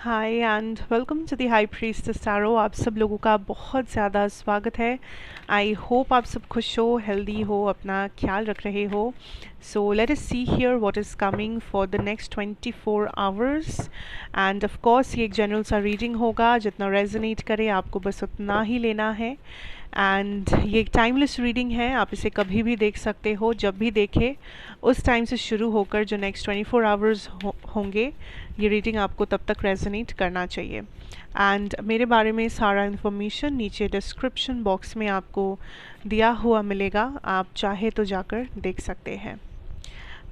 Hi and welcome to the high priestess tarot. आप सब लोगों का बहुत ज़्यादा स्वागत है। आई होप आप सब खुश हो, हेल्दी हो, अपना ख्याल रख रहे हो। So let us see here what is coming for the next 24 hours. End of course ये एक जनरल सा रीडिंग होगा, जितना रेजोनेट करे आपको बस उतना ही लेना है। एंड ये एक टाइमलेस रीडिंग है, आप इसे कभी भी देख सकते हो, जब भी देखे उस टाइम से शुरू होकर जो नेक्स्ट 24 आवर्स होंगे, ये रीडिंग आपको तब तक रेजोनेट करना चाहिए। एंड मेरे बारे में सारा इन्फॉर्मेशन नीचे डिस्क्रिप्शन बॉक्स में आपको दिया हुआ मिलेगा, आप चाहे तो जाकर देख सकते हैं।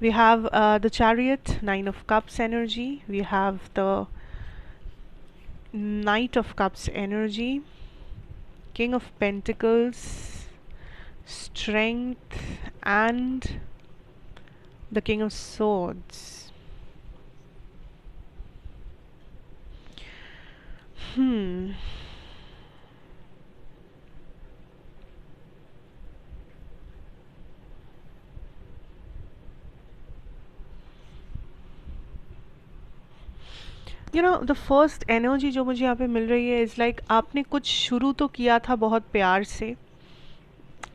We have the Chariot, Nine of Cups energy. We have the Knight of Cups energy, King of Pentacles, Strength, and the King of Swords. Hmm. You know the first energy जो मुझे यहाँ पे मिल रही है इज़ लाइक आपने कुछ शुरू तो किया था बहुत प्यार से,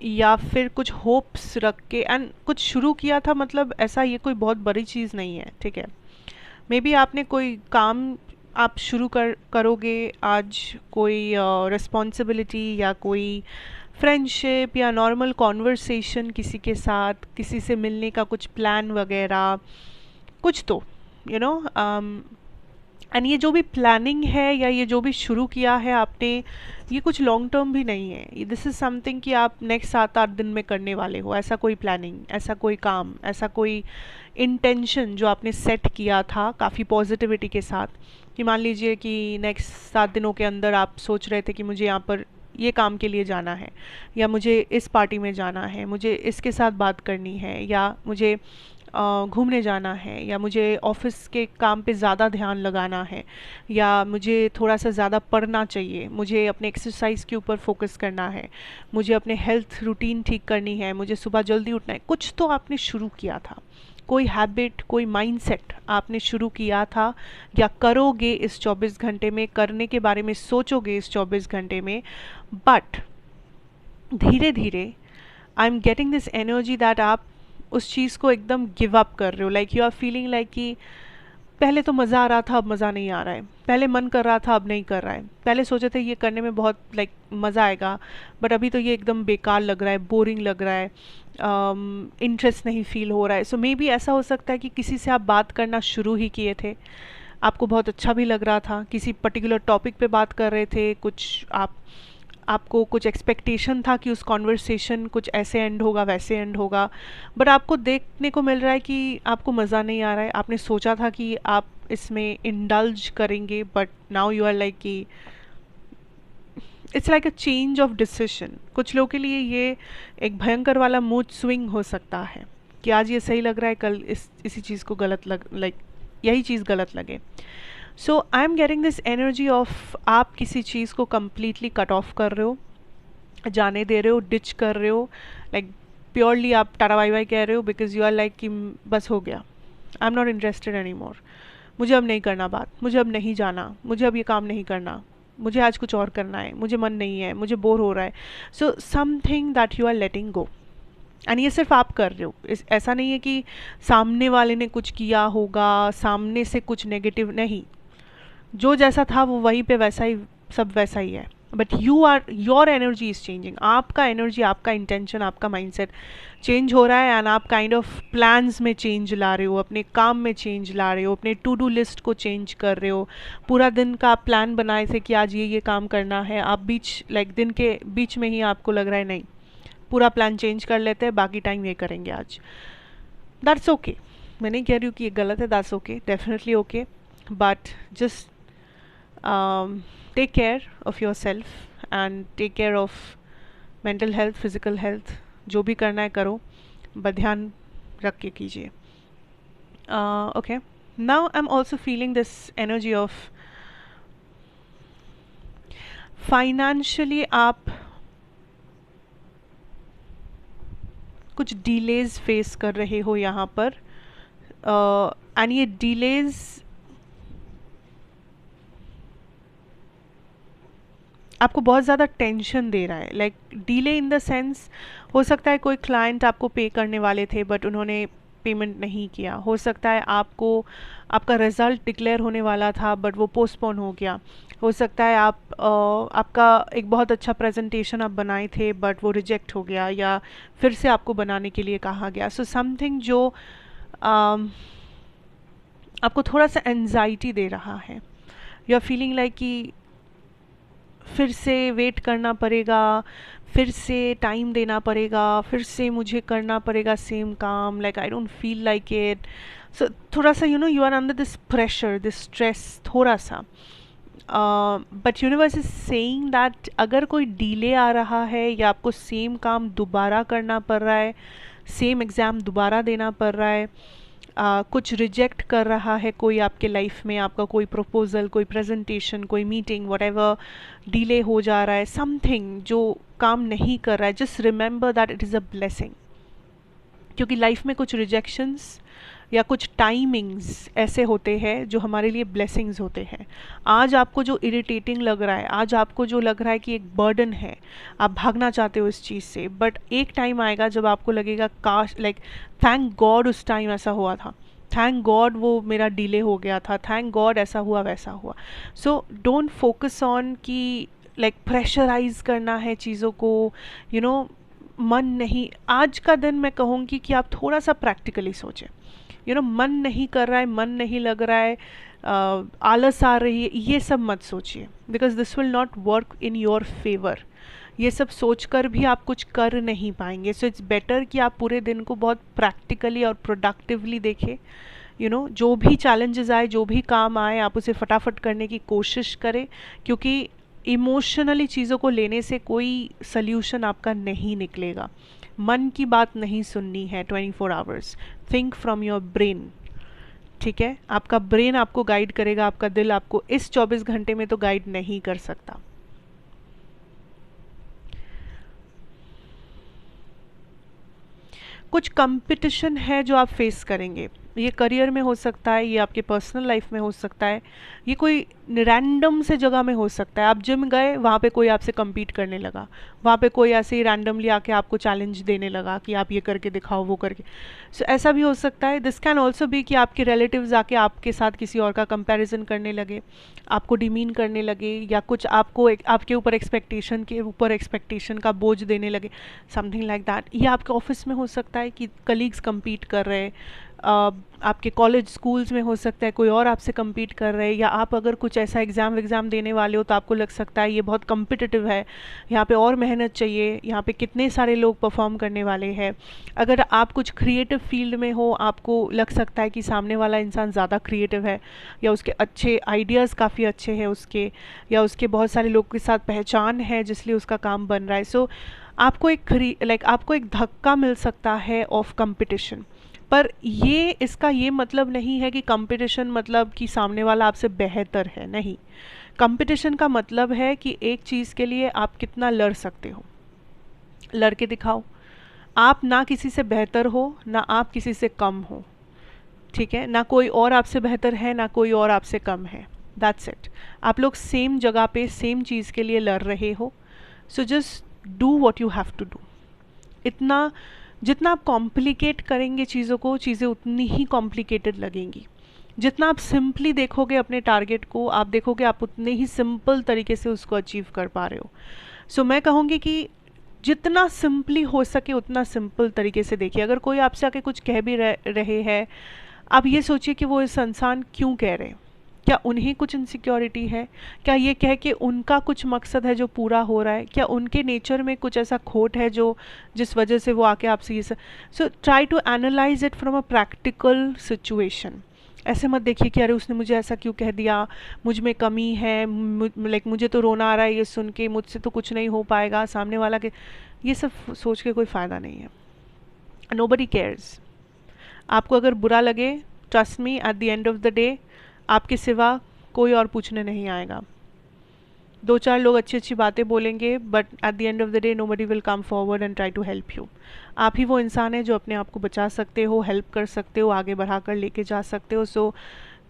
या फिर कुछ होप्स रख के एंड कुछ शुरू किया था। मतलब ऐसा ये कोई बहुत बड़ी चीज़ नहीं है, ठीक है। मे बी आपने कोई काम आप शुरू करोगे आज, कोई रिस्पॉन्सिबिलिटी या कोई फ्रेंडशिप या नॉर्मल कॉन्वर्सेशन किसी के साथ, किसी से मिलने का कुछ प्लान वगैरह कुछ तो यू नो एंड ये जो भी प्लानिंग है या ये जो भी शुरू किया है आपने, ये कुछ लॉन्ग टर्म भी नहीं है। दिस इज़ समथिंग कि आप नेक्स्ट 7-8 दिन में करने वाले हो। ऐसा कोई प्लानिंग, ऐसा कोई काम, ऐसा कोई इंटेंशन जो आपने सेट किया था काफ़ी पॉजिटिविटी के साथ, कि मान लीजिए कि नेक्स्ट 7 दिनों के अंदर आप सोच रहे थे कि मुझे यहाँ पर ये काम के लिए जाना है, या मुझे इस पार्टी में जाना है, मुझे इसके साथ बात करनी है, या मुझे घूमने जाना है, या मुझे ऑफिस के काम पे ज़्यादा ध्यान लगाना है, या मुझे थोड़ा सा ज़्यादा पढ़ना चाहिए, मुझे अपने एक्सरसाइज के ऊपर फोकस करना है, मुझे अपने हेल्थ रूटीन ठीक करनी है, मुझे सुबह जल्दी उठना है। कुछ तो आपने शुरू किया था, कोई हैबिट, कोई माइंडसेट आपने शुरू किया था या करोगे इस 24 घंटे में, करने के बारे में सोचोगे इस 24 घंटे में। बट धीरे धीरे आई am getting this energy that आप उस चीज़ को एकदम गिव अप कर रहे हो। Like you are feeling like कि पहले तो मज़ा आ रहा था, अब मज़ा नहीं आ रहा है। पहले मन कर रहा था, अब नहीं कर रहा है। पहले सोचे थे ये करने में बहुत मज़ा आएगा, बट अभी तो ये एकदम बेकार लग रहा है, बोरिंग लग रहा है, इंटरेस्ट नहीं फील हो रहा है। सो मे बी ऐसा हो सकता है कि किसी से आप बात करना शुरू ही किए थे, आपको बहुत अच्छा भी लग रहा था, किसी पर्टिकुलर टॉपिक पे बात कर रहे थे, कुछ आपको कुछ एक्सपेक्टेशन था कि उस कॉन्वर्सेशन कुछ ऐसे एंड होगा, वैसे एंड होगा, बट आपको देखने को मिल रहा है कि आपको मज़ा नहीं आ रहा है। आपने सोचा था कि आप इसमें इंडल्ज करेंगे, but now you are like कि it's like a change of decision. कुछ लोगों के लिए ये एक भयंकर वाला मूड स्विंग हो सकता है कि आज ये सही लग रहा है, कल इसी चीज़ को गलत यही चीज़ गलत लगे। So I am getting this energy of आप किसी चीज़ को कम्प्लीटली कट ऑफ कर रहे हो, जाने दे रहे हो, डिच कर रहे हो। प्योरली आप टाटा बाई बाई कह रहे हो, बिकॉज यू आर लाइक कि बस हो गया, I am not interested any more. मुझे अब नहीं करना बात, मुझे अब नहीं जाना, मुझे अब ये काम नहीं करना, मुझे आज कुछ और करना है, मुझे मन नहीं है, मुझे बोर हो रहा है। So something that you are letting go, and ये सिर्फ आप कर रहे हो। ऐसा नहीं है कि सामने वाले ने कुछ किया होगा, सामने से कुछ नेगेटिव नहीं, जो जैसा था वो वहीं पे वैसा ही, सब वैसा ही है। But your energy is changing. आपका एनर्जी, आपका इंटेंशन, आपका माइंडसेट चेंज हो रहा है, एंड आप काइंड ऑफ प्लान्स में चेंज ला रहे हो, अपने काम में चेंज ला रहे हो, अपने टू डू लिस्ट को चेंज कर रहे हो। पूरा दिन का आप प्लान बनाए थे कि आज ये काम करना है, आप दिन के बीच में ही आपको लग रहा है नहीं, पूरा प्लान चेंज कर लेते हैं, बाकी टाइम ये करेंगे आज। दैट्स ओके, मैं नहीं कह रही हूँ कि ये गलत है, that's okay, definitely okay. But just take care of yourself and take care of mental health, physical health। जो भी करना है करो, बट ध्यान रख के कीजिए। Okay, now I'm also feeling this energy of financially आप कुछ डिलेज फेस कर रहे हो यहाँ पर, एंड ये डिलेज आपको बहुत ज़्यादा टेंशन दे रहा है, like delay in the sense, हो सकता है कोई क्लाइंट आपको पे करने वाले थे बट उन्होंने पेमेंट नहीं किया, हो सकता है आपको आपका रिज़ल्ट डिक्लेयर होने वाला था बट वो पोस्टपोन हो गया, हो सकता है आपका एक बहुत अच्छा प्रेजेंटेशन आप बनाए थे बट वो रिजेक्ट हो गया या फिर से आपको बनाने के लिए कहा गया। सो समथिंग जो आपको थोड़ा सा एनजाइटी दे रहा है, यू आर फीलिंग लाइक कि फिर से वेट करना पड़ेगा, फिर से टाइम देना पड़ेगा, फिर से मुझे करना पड़ेगा सेम काम, like I don't feel like it. So थोड़ा सा you are under this pressure, this stress थोड़ा सा। But universe is saying that अगर कोई डिले आ रहा है या आपको सेम काम दोबारा करना पड़ रहा है, सेम एग्ज़ाम दोबारा देना पड़ रहा है, कुछ रिजेक्ट कर रहा है कोई आपके लाइफ में, आपका कोई प्रपोजल, कोई प्रेजेंटेशन, कोई मीटिंग, व्हाटएवर डिले हो जा रहा है, समथिंग जो काम नहीं कर रहा है, just remember that it is a blessing. क्योंकि लाइफ में कुछ रिजेक्शंस या कुछ टाइमिंग्स ऐसे होते हैं जो हमारे लिए ब्लेसिंग्स होते हैं। आज आपको जो इरिटेटिंग लग रहा है, आज आपको जो लग रहा है कि एक बर्डन है, आप भागना चाहते हो इस चीज़ से, बट एक टाइम आएगा जब आपको लगेगा काश, लाइक थैंक गॉड उस टाइम ऐसा हुआ था, थैंक गॉड वो मेरा डिले हो गया था, थैंक गॉड ऐसा हुआ वैसा हुआ। सो डोंट फोकस ऑन कि लाइक प्रेशराइज करना है चीज़ों को, यू नो मन नहीं। आज का दिन मैं कहूँगी कि आप थोड़ा सा प्रैक्टिकली सोचें, मन नहीं कर रहा है, मन नहीं लग रहा है, आलस आ रही है, ये सब मत सोचिए, because this will not work in your favour. ये सब सोचकर भी आप कुछ कर नहीं पाएंगे। सो इट्स बेटर कि आप पूरे दिन को बहुत प्रैक्टिकली और प्रोडक्टिवली देखें। जो भी चैलेंजेस आए, जो भी काम आए, आप उसे फटाफट करने की कोशिश करें, क्योंकि इमोशनली चीज़ों को लेने से कोई सल्यूशन आपका नहीं निकलेगा। मन की बात नहीं सुननी है 24 hours, think from your brain. ठीक है, आपका ब्रेन आपको गाइड करेगा, आपका दिल आपको इस 24 घंटे में तो गाइड नहीं कर सकता। कुछ कंपटीशन है जो आप फेस करेंगे, ये करियर में हो सकता है, ये आपके पर्सनल लाइफ में हो सकता है, ये कोई रैंडम से जगह में हो सकता है। आप जिम गए, वहाँ पे कोई आपसे compete करने लगा, वहाँ पे कोई ऐसे ही रैंडमली आके आपको चैलेंज देने लगा कि आप ये करके दिखाओ, वो करके। सो ऐसा भी हो सकता है। दिस कैन ऑल्सो बी कि आपके रिलेटिव्स आके आपके साथ किसी और का कंपैरिजन करने लगे, आपको डिमीन करने लगे, या कुछ आपको आपके ऊपर एक्सपेक्टेशन का बोझ देने लगे, समथिंग लाइक दैट। ये आपके ऑफिस में हो सकता है कि कलीग्स compete कर रहे हैं, आपके कॉलेज स्कूल्स में हो सकता है कोई और आपसे compete कर रहे हैं, या आप अगर कुछ ऐसा एग्ज़ाम देने वाले हो तो आपको लग सकता है ये बहुत कम्पिटिटिव है, यहाँ पे और मेहनत चाहिए, यहाँ पे कितने सारे लोग परफॉर्म करने वाले हैं। अगर आप कुछ क्रिएटिव फील्ड में हो, आपको लग सकता है कि सामने वाला इंसान ज़्यादा क्रिएटिव है, या उसके अच्छे आइडियाज़ काफ़ी अच्छे हैं उसके, या उसके बहुत सारे लोगों के साथ पहचान है जिसलिए उसका काम बन रहा है। सो आपको आपको एक धक्का मिल सकता है ऑफ कंपटीशन। पर इसका ये मतलब नहीं है कि कंपटीशन मतलब कि सामने वाला आपसे बेहतर है, नहीं। कंपटीशन का मतलब है कि एक चीज़ के लिए आप कितना लड़ सकते हो, लड़ के दिखाओ। आप ना किसी से बेहतर हो, ना आप किसी से कम हो, ठीक है, ना कोई और आपसे बेहतर है, ना कोई और आपसे कम है, दैट्स इट। आप लोग सेम जगह पे सेम चीज़ के लिए लड़ रहे हो। So just do what you have to do. इतना जितना आप कॉम्प्लिकेट करेंगे चीज़ों को, चीज़ें उतनी ही कॉम्प्लिकेटेड लगेंगी। जितना आप सिंपली देखोगे अपने टारगेट को, आप देखोगे आप उतने ही सिंपल तरीके से उसको अचीव कर पा रहे हो। सो मैं कहूँगी कि जितना सिंपली हो सके उतना सिंपल तरीके से देखिए। अगर कोई आपसे आके कुछ कह भी रहे हैं, आप ये सोचिए कि वो इस इंसान क्यों कह रहे हैं। क्या उन्हें कुछ इनसिक्योरिटी है? क्या ये कह के उनका कुछ मकसद है जो पूरा हो रहा है? क्या उनके नेचर में कुछ ऐसा खोट है जो जिस वजह से वो आके आपसे ये so try to analyse it from a practical situation. ऐसे मत देखिए कि अरे उसने मुझे ऐसा क्यों कह दिया, मुझ में कमी है, लाइक मुझे तो रोना आ रहा है ये सुन के, मुझसे तो कुछ नहीं हो पाएगा, सामने वाला के, ये सब सोच के कोई फ़ायदा नहीं है। Nobody cares. आपको अगर बुरा लगे, trust me, eight the end of the day आपके सिवा कोई और पूछने नहीं आएगा। 2-4 लोग अच्छी अच्छी बातें बोलेंगे, but at the end of the day nobody will come forward and try to help you. आप ही वो इंसान है जो अपने आप को बचा सकते हो, हेल्प कर सकते हो, आगे बढ़ा कर लेके जा सकते हो। सो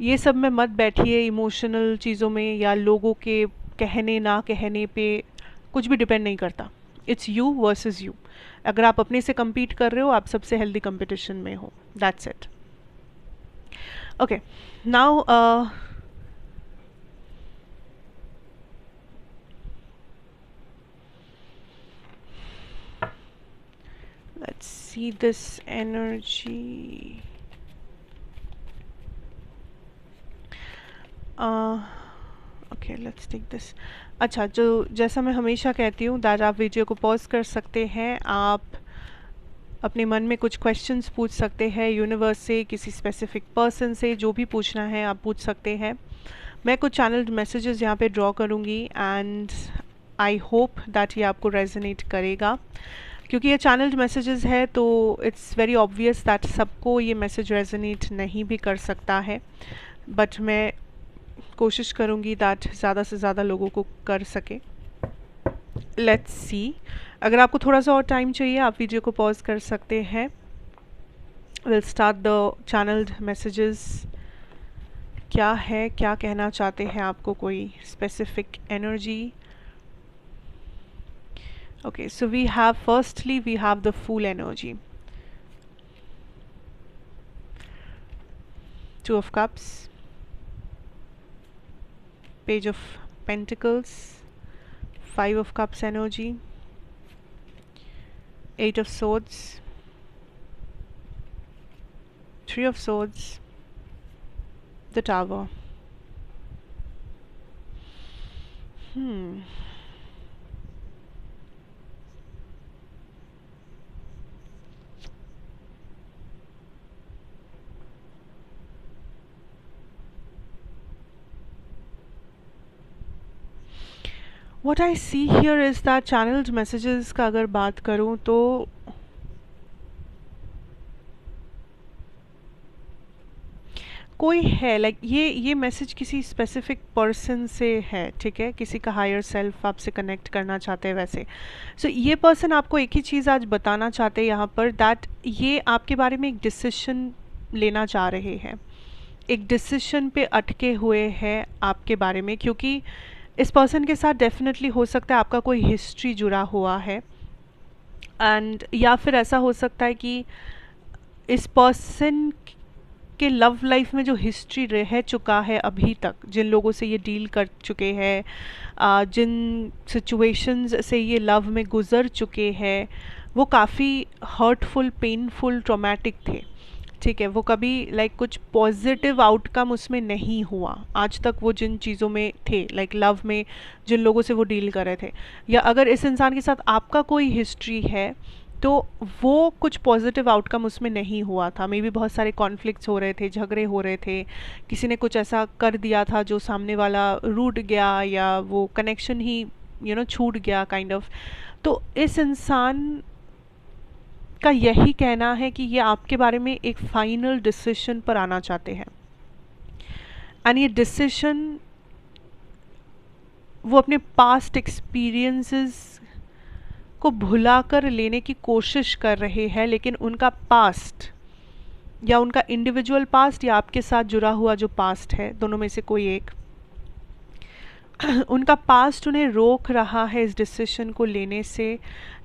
ये सब में मत बैठिए इमोशनल चीज़ों में, या लोगों के कहने ना कहने पे कुछ भी डिपेंड नहीं करता। It's you versus you. अगर आप अपने से compete कर रहे हो, आप सबसे हेल्दी कंपटीशन में हो। That's it. Okay, now let's see this energy. Okay, let's take this. अच्छा, जो जैसा मैं हमेशा कहती हूँ दैट आप वीडियो को पॉज कर सकते हैं, आप अपने मन में कुछ क्वेश्चंस पूछ सकते हैं यूनिवर्स से, किसी स्पेसिफिक पर्सन से, जो भी पूछना है आप पूछ सकते हैं। मैं कुछ चैनल्ड मैसेजेस यहाँ पे ड्रॉ करूँगी एंड आई होप दैट ये आपको रेजोनेट करेगा। क्योंकि ये चैनल्ड मैसेजेस है तो इट्स वेरी ऑब्वियस दैट सबको ये मैसेज रेजोनेट नहीं भी कर सकता है, बट मैं कोशिश करूँगी दैट ज़्यादा से ज़्यादा लोगों को कर सके। Let's see. अगर आपको थोड़ा सा और टाइम चाहिए आप वीडियो को पॉज कर सकते हैं। Will start the channelled messages. क्या है, क्या कहना चाहते हैं आपको, कोई specific energy? Okay, so we have, firstly we have the Fool energy. Two of Cups, Page of Pentacles, Five of Cups energy, Eight of Swords, Three of Swords, the Tower. What I see here is that channeled messages का अगर बात करूँ तो कोई है like ये message किसी specific person से है, ठीक है, किसी का हायर सेल्फ आपसे कनेक्ट करना चाहते हैं वैसे। सो ये पर्सन आपको एक ही चीज़ आज बताना चाहते हैं यहाँ पर, दैट ये आपके बारे में एक डिसीजन लेना चाह रहे हैं, एक डिसीजन पे अटके हुए हैं आपके बारे में, क्योंकि इस पर्सन के साथ डेफिनेटली हो सकता है आपका कोई हिस्ट्री जुड़ा हुआ है, एंड या फिर ऐसा हो सकता है कि इस पर्सन के लव लाइफ में जो हिस्ट्री रह चुका है अभी तक, जिन लोगों से ये डील कर चुके हैं, जिन सिचुएशंस से ये लव में गुजर चुके हैं, वो काफ़ी हर्टफुल, पेनफुल, ट्रॉमेटिक थे, ठीक है। वो कभी लाइक कुछ पॉजिटिव आउटकम उसमें नहीं हुआ आज तक, वो जिन चीज़ों में थे, लाइक लव में जिन लोगों से वो डील कर रहे थे, या अगर इस इंसान के साथ आपका कोई हिस्ट्री है तो वो कुछ पॉजिटिव आउटकम उसमें नहीं हुआ था। मे बी बहुत सारे कॉन्फ्लिक्ट्स हो रहे थे, झगड़े हो रहे थे, किसी ने कुछ ऐसा कर दिया था जो सामने वाला रूठ गया, या वो कनेक्शन ही छूट गया काइंड ऑफ। तो इस इंसान का यही कहना है कि ये आपके बारे में एक फाइनल डिसीजन पर आना चाहते हैं, एंड ये डिसीजन वो अपने पास्ट एक्सपीरियंसेस को भुलाकर लेने की कोशिश कर रहे हैं, लेकिन उनका पास्ट या उनका इंडिविजुअल पास्ट या आपके साथ जुड़ा हुआ जो पास्ट है, दोनों में से कोई एक, उनका पास्ट उन्हें रोक रहा है इस डिसीजन को लेने से,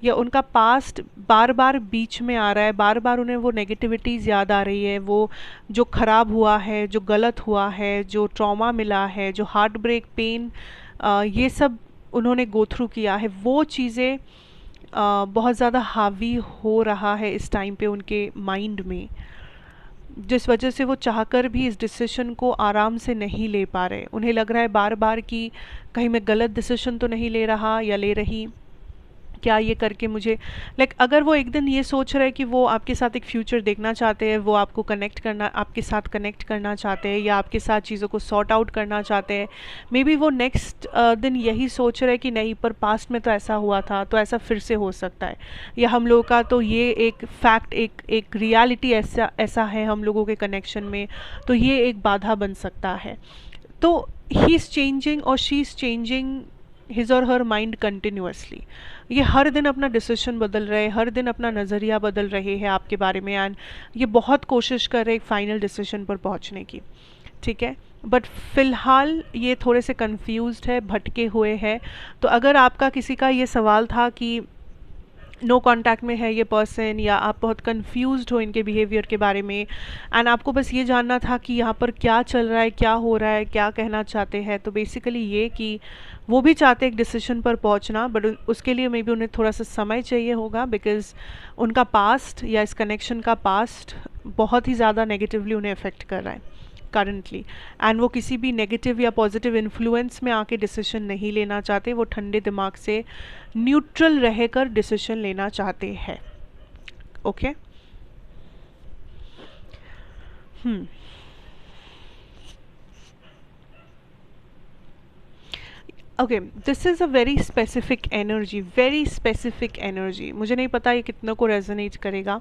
या उनका पास्ट बार बार बीच में आ रहा है, बार बार उन्हें वो नेगेटिविटीज़ याद आ रही है, वो जो ख़राब हुआ है, जो गलत हुआ है, जो ट्रॉमा मिला है, जो हार्ट ब्रेक, पेन, ये सब उन्होंने गो थ्रू किया है, वो चीज़ें बहुत ज़्यादा हावी हो रहा है इस टाइम पे उनके माइंड में, जिस वजह से वो चाहकर भी इस डिसीजन को आराम से नहीं ले पा रहे। उन्हें लग रहा है बार बार कि कहीं मैं गलत डिसीजन तो नहीं ले रहा या ले रही, क्या ये करके मुझे लाइक अगर वो एक दिन ये सोच रहे हैं कि वो आपके साथ एक फ्यूचर देखना चाहते हैं, वो आपको कनेक्ट करना, आपके साथ कनेक्ट करना चाहते हैं, या आपके साथ चीज़ों को सॉर्ट आउट करना चाहते हैं, मे बी वो नेक्स्ट दिन यही सोच रहे हैं कि नहीं, पर पास्ट में तो ऐसा हुआ था तो ऐसा फिर से हो सकता है, या हम लोगों का तो ये एक फैक्ट, एक रियलिटी ऐसा है हम लोगों के कनेक्शन में, तो ये एक बाधा बन सकता है। तो ही इज़ चेंजिंग और शी इज़ चेंजिंग हिज और हर माइंड कंटिन्यूसली। ये हर दिन अपना डिसीजन बदल रहे हैं, हर दिन अपना नज़रिया बदल रहे हैं आपके बारे में, एंड ये बहुत कोशिश कर रहे हैं एक फाइनल डिसीजन पर पहुंचने की, ठीक है। बट फ़िलहाल ये थोड़े से कंफ्यूज्ड है, भटके हुए हैं। तो अगर आपका किसी का ये सवाल था कि नो कांटेक्ट में है ये पर्सन, या आप बहुत कंफ्यूज्ड हो इनके बिहेवियर के बारे में, एंड आपको बस ये जानना था कि यहाँ पर क्या चल रहा है, क्या हो रहा है, क्या कहना चाहते हैं, तो बेसिकली ये कि वो भी चाहते एक डिसीजन पर पहुँचना, बट उसके लिए मे बी उन्हें थोड़ा सा समय चाहिए होगा, बिकॉज़ उनका पास्ट या इस कनेक्शन का पास्ट बहुत ही ज़्यादा नेगेटिवली उन्हें अफेक्ट कर रहा है करंटली, एंड वो किसी भी नेगेटिव या पॉजिटिव इन्फ्लुएंस में आके डिसीजन नहीं लेना चाहते। वो ठंडे दिमाग से न्यूट्रल रहकर डिसीजन लेना चाहते हैं। Okay, okay, this is a very specific energy, very specific energy. मुझे नहीं पता ये कितनों को रेजोनेट करेगा,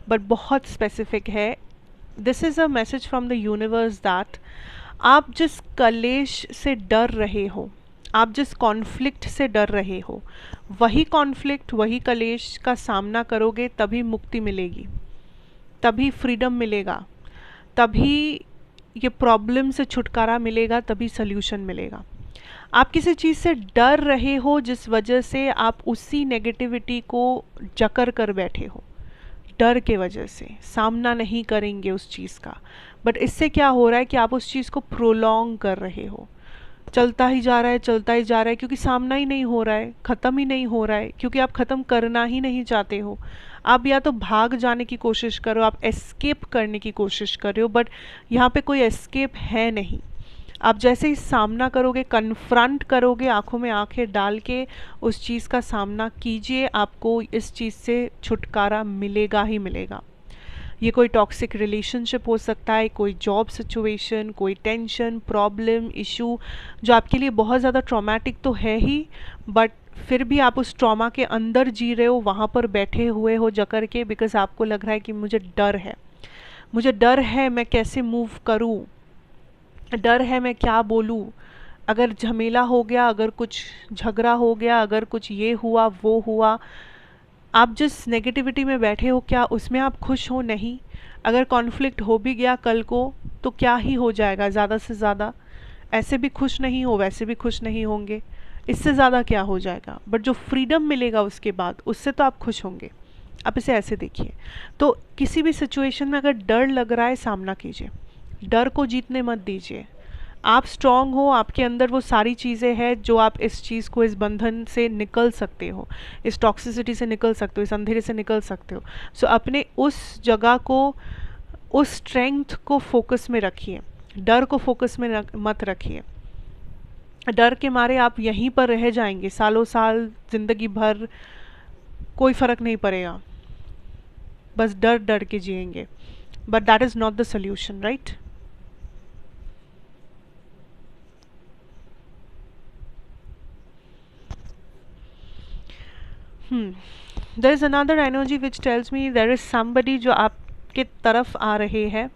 बट बहुत स्पेसिफिक है। This is a message from the universe that आप जिस कलेश से डर रहे हो, आप जिस कॉन्फ्लिक्ट से डर रहे हो, वही कॉन्फ्लिक्ट, वही कलेश का सामना करोगे तभी मुक्ति मिलेगी, तभी फ्रीडम मिलेगा, तभी ये प्रॉब्लम से छुटकारा मिलेगा, तभी सल्यूशन मिलेगा। आप किसी चीज़ से डर रहे हो जिस वजह से आप उसी नेगेटिविटी को जकड़ कर बैठे हो, डर के वजह से सामना नहीं करेंगे उस चीज़ का, बट इससे क्या हो रहा है कि आप उस चीज़ को प्रोलॉन्ग कर रहे हो, चलता ही जा रहा है, चलता ही जा रहा है, क्योंकि सामना ही नहीं हो रहा है, ख़त्म ही नहीं हो रहा है, क्योंकि आप ख़त्म करना ही नहीं चाहते हो। आप या तो भाग जाने की कोशिश करो, आप एस्केप करने की कोशिश कर रहे हो, बट यहाँ पे कोई एस्केप है नहीं। आप जैसे ही सामना करोगे, कन्फ्रंट करोगे, आंखों में आंखें डाल के उस चीज़ का सामना कीजिए, आपको इस चीज़ से छुटकारा मिलेगा ही मिलेगा। ये कोई टॉक्सिक रिलेशनशिप हो सकता है, कोई जॉब सिचुएशन, कोई टेंशन, प्रॉब्लम, इशू जो आपके लिए बहुत ज़्यादा ट्रॉमेटिक तो है ही, बट फिर भी आप उस ट्रॉमा के अंदर जी रहे हो, वहाँ पर बैठे हुए हो जकड़ के, बिकॉज आपको लग रहा है कि मुझे डर है, मुझे डर है मैं कैसे मूव करूँ, डर है मैं क्या बोलूँ, अगर झमेला हो गया, अगर कुछ झगड़ा हो गया, अगर कुछ ये हुआ वो हुआ। आप जिस नेगेटिविटी में बैठे हो, क्या उसमें आप खुश हो? नहीं। अगर कॉन्फ्लिक्ट हो भी गया कल को तो क्या ही हो जाएगा ज़्यादा से ज़्यादा, ऐसे भी खुश नहीं हो, वैसे भी खुश नहीं होंगे, इससे ज़्यादा क्या हो जाएगा। बट जो फ्रीडम मिलेगा उसके बाद, उससे तो आप खुश होंगे। आप इसे ऐसे देखिए। तो किसी भी सिचुएशन में अगर डर लग रहा है, सामना कीजिए, डर को जीतने मत दीजिए। आप स्ट्रांग हो, आपके अंदर वो सारी चीज़ें हैं जो आप इस चीज़ को, इस बंधन से निकल सकते हो, इस टॉक्सिसिटी से निकल सकते हो, इस अंधेरे से निकल सकते हो। सो अपने उस जगह को, उस स्ट्रेंथ को फोकस में रखिए, डर को फोकस में मत रखिए। डर के मारे आप यहीं पर रह जाएंगे सालों साल, ज़िंदगी भर, कोई फ़र्क नहीं पड़ेगा, बस डर डर के जिएंगे। But that is not the solution, right? There is another energy which tells me there is somebody जो आपके तरफ आ रहे हैं,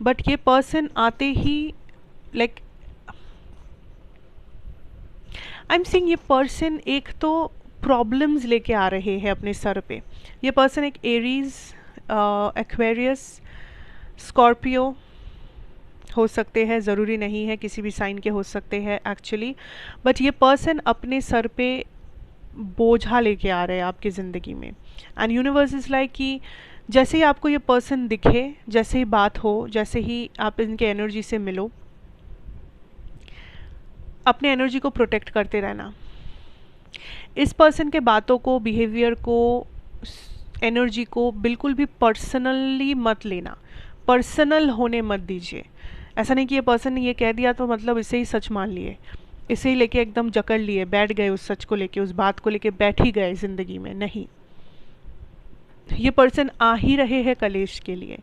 बट ये पर्सन आते ही लाइक आई एम सीइंग ये पर्सन एक तो प्रॉब्लम्स लेके आ रहे हैं अपने सर पे। ये पर्सन एक एरीज, एक्वेरियस, स्कॉर्पियो हो सकते हैं, ज़रूरी नहीं है किसी भी साइन के हो सकते हैं एक्चुअली, बट ये पर्सन अपने सर पे बोझा लेके आ रहे हैं आपकी ज़िंदगी में। एंड यूनिवर्स इज़ लाइक कि जैसे ही आपको ये पर्सन दिखे, जैसे ही बात हो, जैसे ही आप इनके एनर्जी से मिलो, अपने एनर्जी को प्रोटेक्ट करते रहना। इस पर्सन के बातों को, बिहेवियर को, एनर्जी को बिल्कुल भी पर्सनली मत लेना, पर्सनल होने मत दीजिए। ऐसा नहीं कि ये पर्सन ने ये कह दिया तो मतलब इसे ही सच मान लिए, इसे ही लेके एकदम जकड़ लिए, बैठ गए उस सच को लेके, उस बात को लेके बैठ ही गए ज़िंदगी में। नहीं, ये पर्सन आ ही रहे हैं कलेश के लिए,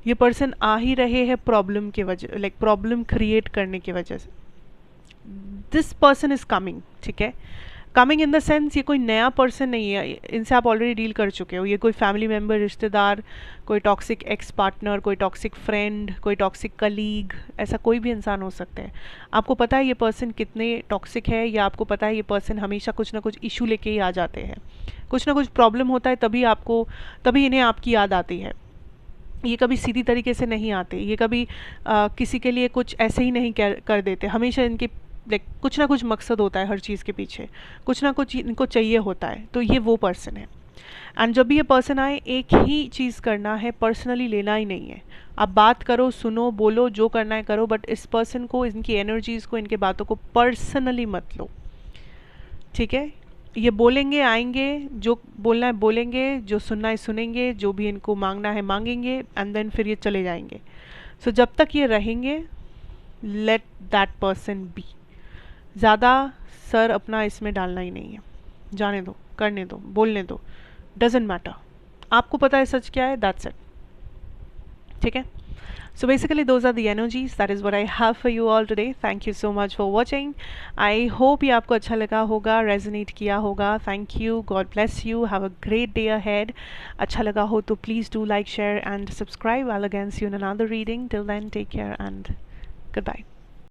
ये पर्सन आ ही रहे हैं प्रॉब्लम के वजह, लाइक प्रॉब्लम क्रिएट करने की वजह से। दिस पर्सन इज़ कमिंग, ठीक है? कमिंग इन द सेंस ये कोई नया पर्सन नहीं है, इनसे आप ऑलरेडी डील कर चुके हो। ये कोई फैमिली मेम्बर, रिश्तेदार, कोई टॉक्सिक एक्स पार्टनर, कोई टॉक्सिक फ्रेंड, कोई टॉक्सिक कलीग, ऐसा कोई भी इंसान हो सकता है। आपको पता है ये पर्सन कितने टॉक्सिक है, या आपको पता है ये पर्सन हमेशा कुछ ना कुछ इशू लेके ही आ जाते हैं, कुछ ना कुछ प्रॉब्लम होता है तभी इन्हें आपकी याद आती है। ये कभी सीधी तरीके से नहीं आते, ये कभी किसी के लिए कुछ ऐसे ही नहीं कर देते, हमेशा इनके लाइक कुछ ना कुछ मकसद होता है हर चीज़ के पीछे, कुछ ना कुछ इनको चाहिए होता है। तो ये वो पर्सन है। एंड जब भी ये पर्सन आए, एक ही चीज़ करना है, पर्सनली लेना ही नहीं है। आप बात करो, सुनो, बोलो, जो करना है करो, बट इस पर्सन को, इनकी एनर्जीज़ को, इनके बातों को पर्सनली मत लो, ठीक है। ये बोलेंगे, आएंगे, जो बोलना है बोलेंगे, जो सुनना है सुनेंगे, जो भी इनको मांगना है मांगेंगे, एंड देन फिर ये चले जाएंगे। सो जब तक ये रहेंगे, लेट दैट पर्सन बी। ज़्यादा सर अपना इसमें डालना ही नहीं है, जाने दो, करने दो, बोलने दो, डजेंट मैटर। आपको पता है सच क्या है, दैट्स इट, ठीक है। So basically those are the energies, that is what I have for you all today. Thank you so much for watching. I hope ये आपको अच्छा लगा होगा, resonate किया होगा. Thank you, God bless you, have a great day ahead. अच्छा लगा हो तो please do like, share and subscribe. I'll again see you in another reading. Till then, take care and goodbye.